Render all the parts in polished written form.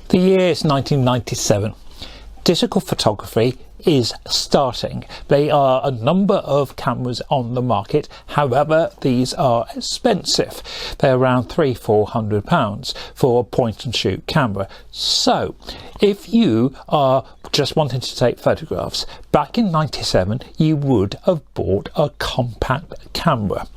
The year is 1997. Digital photography is starting. There are a number of cameras on the market, however these are expensive. They're around £300–400 for a point and shoot camera. So if you are just wanting to take photographs, back in 97 you would have bought a compact camera,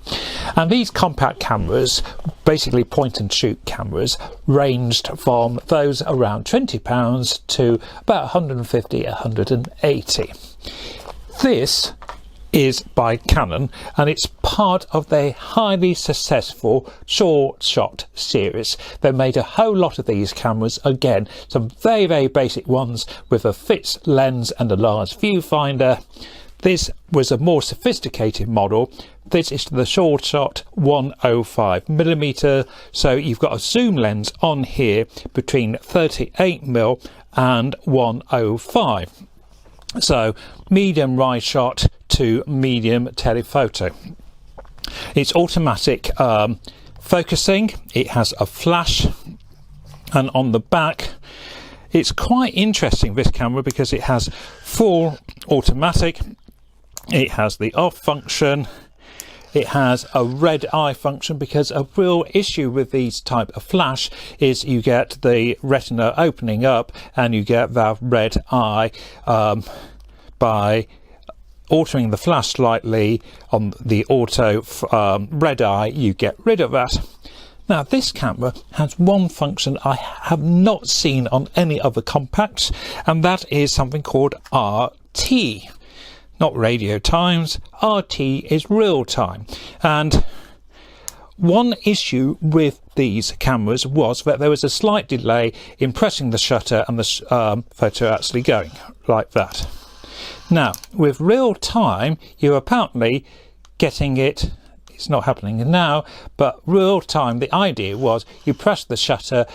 and these compact cameras, basically point and shoot cameras, ranged from those around £20 to about £150–180. This is by Canon, and it's part of their highly successful Sureshot series. They made a whole lot of these cameras, again some very basic ones with a fixed lens and a large viewfinder. This was a more sophisticated model. This is the Sureshot 105mm, so you've got a zoom lens on here between 38mm and 105. So medium wide shot to medium telephoto. It's automatic focusing. It has a flash, and on the back it's quite interesting, this camera, because it has full automatic. It has the off function. It has a red eye function, because a real issue with these type of flash is you get the retina opening up and you get that red eye. By altering the flash slightly on the auto red eye, you get rid of that. Now this camera has one function I have not seen on any other compacts, and that is something called RT. Not radio times, RT is real time. And one issue with these cameras was that there was a slight delay in pressing the shutter and the photo actually going like that. Now with real time, you're apparently getting it, it's not happening now, but real time, the idea was you press the shutter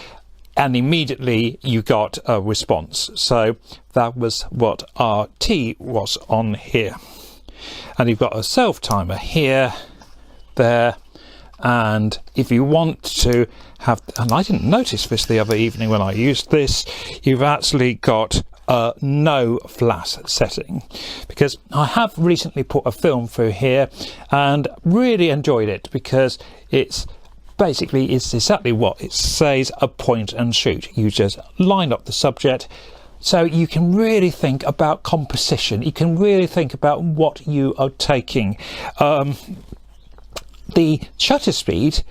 and immediately you got a response. So that was what RT was on here. And you've got a self timer here, there, and if you want to have, and I didn't notice this the other evening when I used this, you've actually got a no flash setting, because I have recently put a film through here and really enjoyed it, because it's basically, it's exactly what it says, a point and shoot. You just line up the subject, so you can really think about composition. You can really think about what you are taking. The shutter speed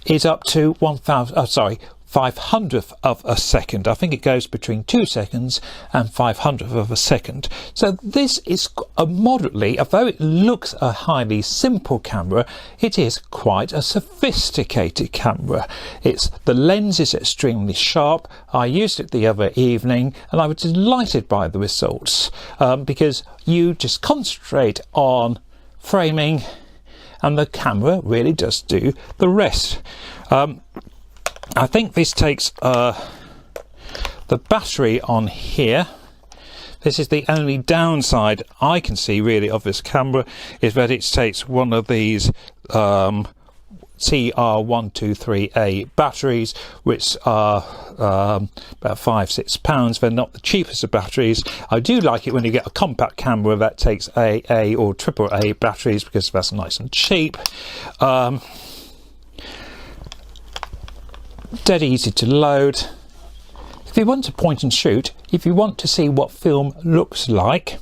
is up to 500th of a second. I think it goes between 2 seconds and 500th of a second. So this is a moderately, although it looks a highly simple camera, it is quite a sophisticated camera. The lens is extremely sharp. I used it the other evening and I was delighted by the results, because you just concentrate on framing and the camera really does do the rest. I think this takes the battery on here. This is the only downside I can see really of this camera, is that it takes one of these TR123A batteries, which are about £5–6. They're not the cheapest of batteries. I do like it when you get a compact camera that takes AA or AAA batteries, because that's nice and cheap. Dead easy to load. If you want to point and shoot, if you want to see what film looks like,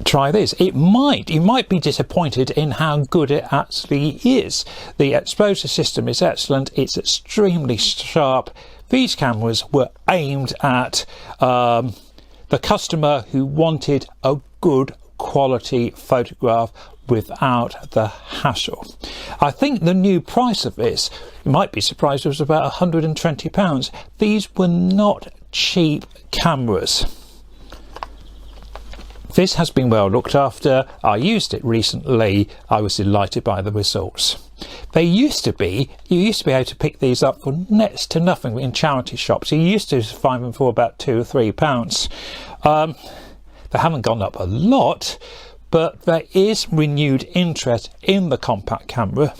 try this. You might be disappointed in how good it actually is. The exposure system is excellent. It's extremely sharp. These cameras were aimed at the customer who wanted a good quality photograph without the hassle. I think the new price of this, you might be surprised, it was about £120. These were not cheap cameras. This has been well looked after. I used it recently. I was delighted by the results. You used to be able to pick these up for next to nothing in charity shops. You used to find them for about £2 or £3. They haven't gone up a lot, but there is renewed interest in the compact camera.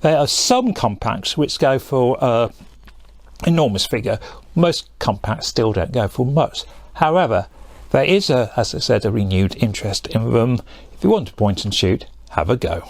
There are some compacts which go for enormous figure. Most compacts still don't go for much. However, there is, as I said, a renewed interest in them. If you want to point and shoot, have a go.